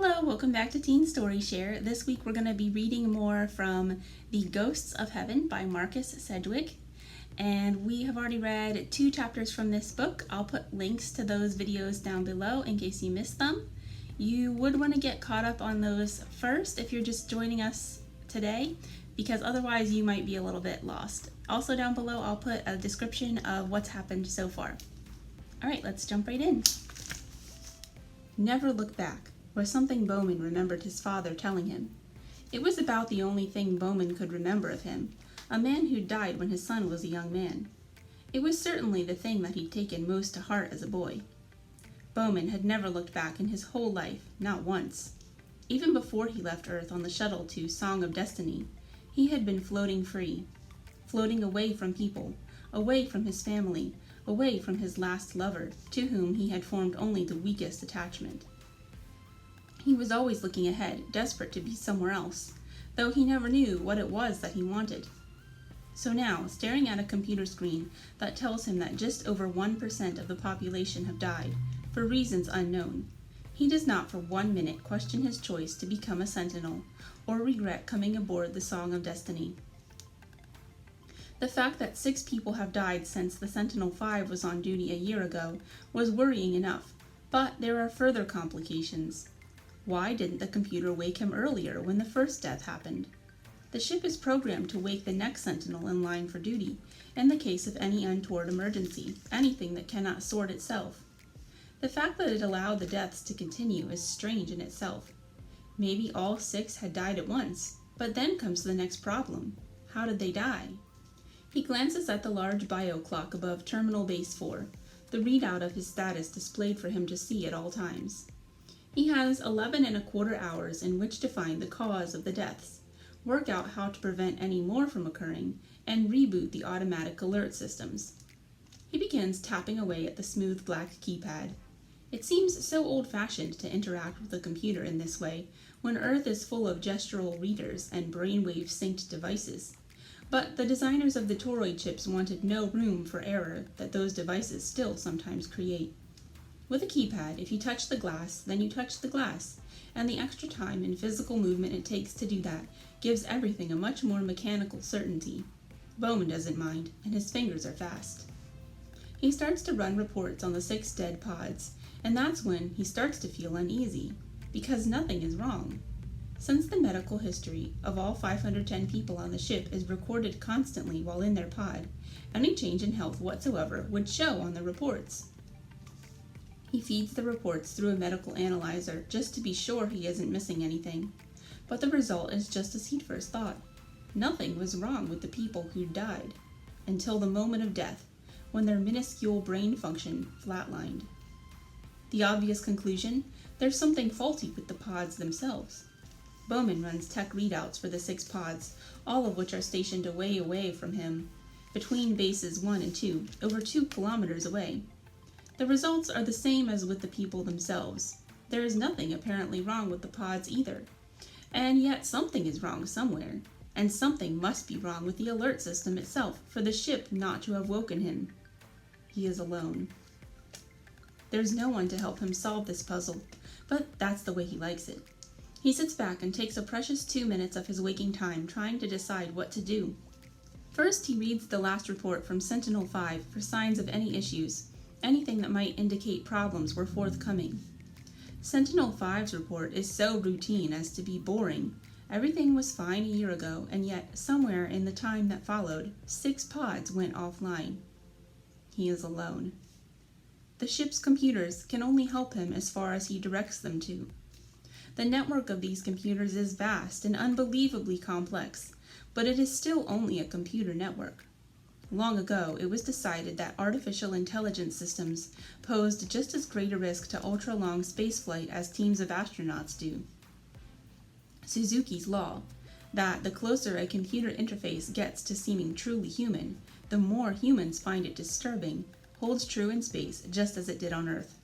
Hello, welcome back to Teen Story Share. This week we're going to be reading more from The Ghosts of Heaven by Marcus Sedgwick. And we have already read 2 chapters from this book. I'll put links to those videos down below in case you missed them. You would want to get caught up on those first if you're just joining us today, because otherwise you might be a little bit lost. Also down below I'll put a description of what's happened so far. Alright, let's jump right in. Never look back, was something Bowman remembered his father telling him. It was about the only thing Bowman could remember of him, a man who died when his son was a young man. It was certainly the thing that he'd taken most to heart as a boy. Bowman had never looked back in his whole life, not once. Even before he left Earth on the shuttle to Song of Destiny, he had been floating free, floating away from people, away from his family, away from his last lover, to whom he had formed only the weakest attachment. He was always looking ahead, desperate to be somewhere else, though he never knew what it was that he wanted. So now, staring at a computer screen that tells him that just over 1% of the population have died, for reasons unknown, he does not for 1 minute question his choice to become a sentinel, or regret coming aboard the Song of Destiny. The fact that 6 people have died since the Sentinel 5 was on duty a year ago was worrying enough, but there are further complications. Why didn't the computer wake him earlier when the first death happened? The ship is programmed to wake the next sentinel in line for duty, in the case of any untoward emergency, anything that cannot sort itself. The fact that it allowed the deaths to continue is strange in itself. Maybe all 6 had died at once, but then comes the next problem. How did they die? He glances at the large bio clock above Terminal Base 4, the readout of his status displayed for him to see at all times. He has 11 1/4 hours in which to find the cause of the deaths, work out how to prevent any more from occurring, and reboot the automatic alert systems. He begins tapping away at the smooth black keypad. It seems so old-fashioned to interact with a computer in this way when Earth is full of gestural readers and brainwave-synced devices. But the designers of the toroid chips wanted no room for error that those devices still sometimes create. With a keypad, if you touch the glass, then you touch the glass, and the extra time and physical movement it takes to do that gives everything a much more mechanical certainty. Bowman doesn't mind, and his fingers are fast. He starts to run reports on the 6 dead pods, and that's when he starts to feel uneasy, because nothing is wrong. Since the medical history of all 510 people on the ship is recorded constantly while in their pod, any change in health whatsoever would show on the reports. He feeds the reports through a medical analyzer just to be sure he isn't missing anything, but the result is just as he'd first thought. Nothing was wrong with the people who'd died, until the moment of death, when their minuscule brain function flatlined. The obvious conclusion? There's something faulty with the pods themselves. Bowman runs tech readouts for the 6 pods, all of which are stationed away from him, between bases 1 and 2, over 2 kilometers away. The results are the same as with the people themselves. There is nothing apparently wrong with the pods either. And yet something is wrong somewhere, and something must be wrong with the alert system itself for the ship not to have woken him. He is alone. There's no one to help him solve this puzzle, but that's the way he likes it. He sits back and takes a precious 2 minutes of his waking time trying to decide what to do. First, he reads the last report from Sentinel 5 for signs of any issues, anything that might indicate problems were forthcoming. Sentinel 5's report is so routine as to be boring. Everything was fine a year ago, and yet somewhere in the time that followed, 6 pods went offline. He is alone. The ship's computers can only help him as far as he directs them to. The network of these computers is vast and unbelievably complex, but it is still only a computer network. Long ago, it was decided that artificial intelligence systems posed just as great a risk to ultra-long spaceflight as teams of astronauts do. Suzuki's law, that the closer a computer interface gets to seeming truly human, the more humans find it disturbing, holds true in space just as it did on Earth.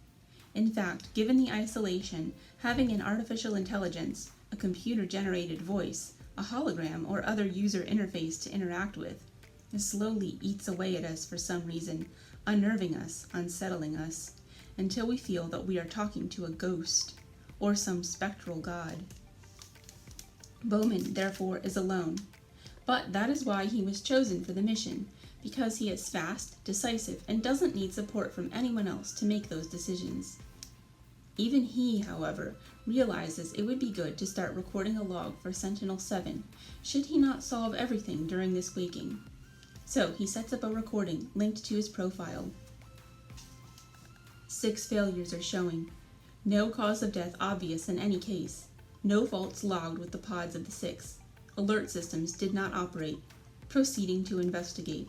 In fact, given the isolation, having an artificial intelligence, a computer-generated voice, a hologram, or other user interface to interact with, it slowly eats away at us for some reason, unnerving us, unsettling us, until we feel that we are talking to a ghost, or some spectral god. Bowman, therefore, is alone, but that is why he was chosen for the mission, because he is fast, decisive, and doesn't need support from anyone else to make those decisions. Even he, however, realizes it would be good to start recording a log for Sentinel 7, should he not solve everything during this waking. So he sets up a recording linked to his profile. 6 failures are showing. No cause of death obvious in any case. No faults logged with the pods of the 6. Alert systems did not operate. Proceeding to investigate.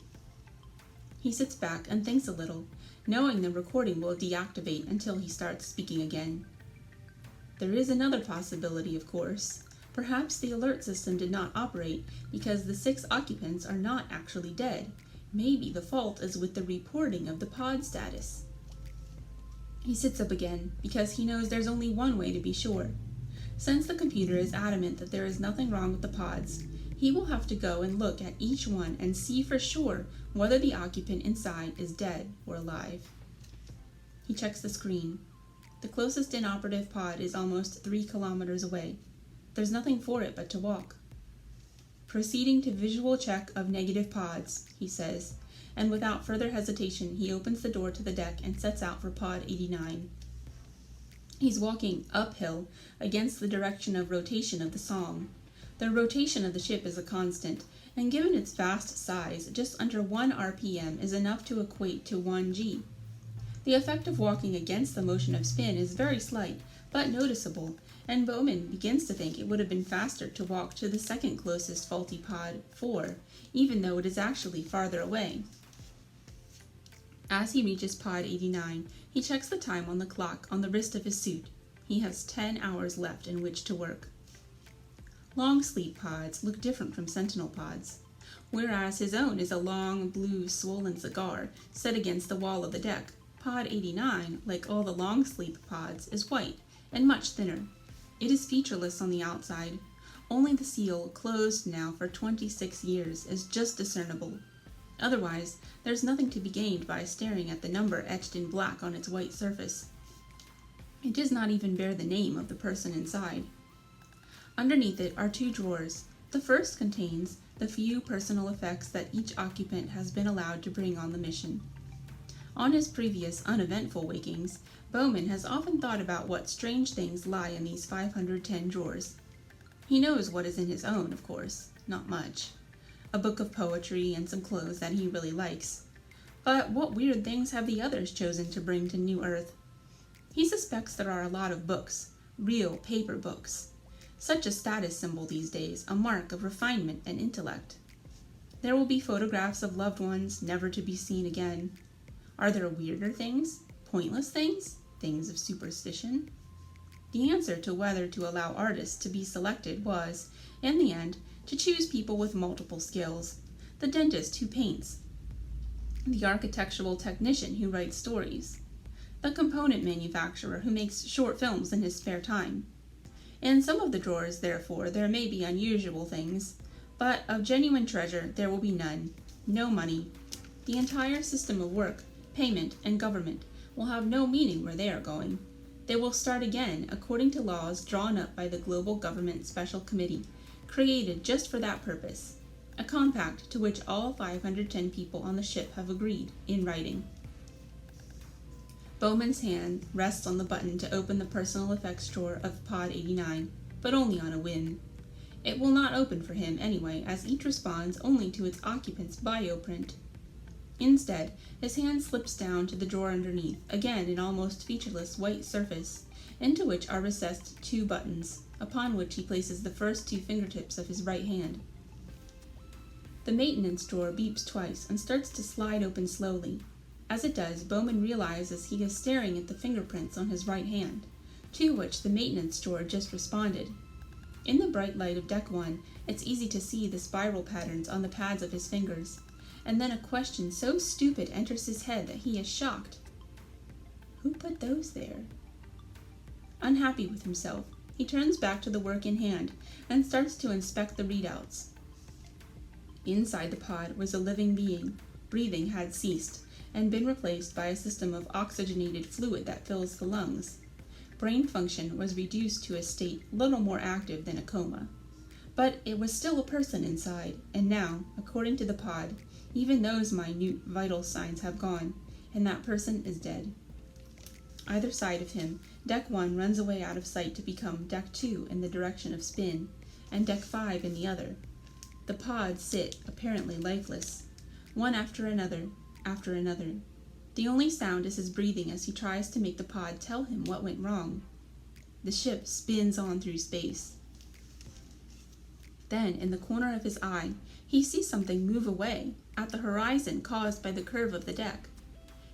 He sits back and thinks a little, knowing the recording will deactivate until he starts speaking again. There is another possibility, of course. Perhaps the alert system did not operate because the 6 occupants are not actually dead. Maybe the fault is with the reporting of the pod status. He sits up again because he knows there's only one way to be sure. Since the computer is adamant that there is nothing wrong with the pods, he will have to go and look at each one and see for sure whether the occupant inside is dead or alive. He checks the screen. The closest inoperative pod is almost 3 kilometers away. There's nothing for it but to walk. Proceeding to visual check of negative pods, he says, and without further hesitation he opens the door to the deck and sets out for pod 89. He's walking uphill against the direction of rotation of the song. The rotation of the ship is a constant, and given its vast size, just under 1 RPM is enough to equate to 1 G. The effect of walking against the motion of spin is very slight, but noticeable, and Bowman begins to think it would have been faster to walk to the second closest faulty pod, 4, even though it is actually farther away. As he reaches pod 89, he checks the time on the clock on the wrist of his suit. He has 10 hours left in which to work. Long sleep pods look different from Sentinel pods, whereas his own is a long, blue, swollen cigar set against the wall of the deck. Pod 89, like all the long sleep pods, is white and much thinner. It is featureless on the outside. Only the seal, closed now for 26 years, is just discernible. Otherwise, there's nothing to be gained by staring at the number etched in black on its white surface. It does not even bear the name of the person inside. Underneath it are 2 drawers. The first contains the few personal effects that each occupant has been allowed to bring on the mission. On his previous uneventful wakings, Bowman has often thought about what strange things lie in these 510 drawers. He knows what is in his own, of course, not much. A book of poetry and some clothes that he really likes. But what weird things have the others chosen to bring to New Earth? He suspects there are a lot of books, real paper books. Such a status symbol these days, a mark of refinement and intellect. There will be photographs of loved ones never to be seen again. Are there weirder things? Pointless things? Things of superstition? The answer to whether to allow artists to be selected was, in the end, to choose people with multiple skills. The dentist who paints. The architectural technician who writes stories. The component manufacturer who makes short films in his spare time. In some of the drawers, therefore, there may be unusual things, but of genuine treasure there will be none. No money. The entire system of work, payment, and government will have no meaning where they are going. They will start again according to laws drawn up by the Global Government Special Committee, created just for that purpose, a compact to which all 510 people on the ship have agreed in writing. Bowman's hand rests on the button to open the personal effects drawer of pod 89, but only on a whim. It will not open for him anyway, as each responds only to its occupant's bioprint. Instead, his hand slips down to the drawer underneath, again an almost featureless white surface, into which are recessed 2 buttons, upon which he places the first 2 fingertips of his right hand. The maintenance drawer beeps twice and starts to slide open slowly. As it does, Bowman realizes he is staring at the fingerprints on his right hand, to which the maintenance drawer just responded. In the bright light of Deck 1, it's easy to see the spiral patterns on the pads of his fingers, and then a question so stupid enters his head that he is shocked. Who put those there? Unhappy with himself, he turns back to the work in hand and starts to inspect the readouts. Inside the pod was a living being. Breathing had ceased and been replaced by a system of oxygenated fluid that fills the lungs. brain function was reduced to a state little more active than a coma. But it was still a person inside, and now, according to the pod, even those minute vital signs have gone, and that person is dead. Either side of him, Deck 1 runs away out of sight to become Deck 2 in the direction of spin, and Deck 5 in the other. The pods sit, apparently lifeless, one after another, after another. The only sound is his breathing as he tries to make the pod tell him what went wrong. The ship spins on through space. Then, in the corner of his eye, he sees something move away, at the horizon caused by the curve of the deck.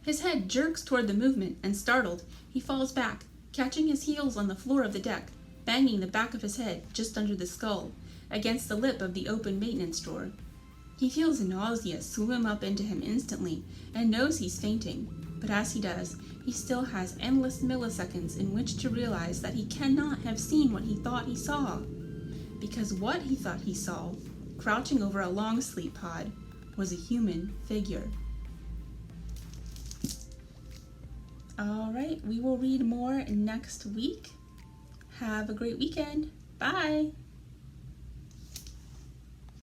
His head jerks toward the movement, and startled, he falls back, catching his heels on the floor of the deck, banging the back of his head, just under the skull, against the lip of the open maintenance door. He feels nausea swim up into him instantly, and knows he's fainting, but as he does, he still has endless milliseconds in which to realize that he cannot have seen what he thought he saw. Because what he thought he saw, crouching over a long sleep pod, was a human figure. Alright, we will read more next week. Have a great weekend. Bye!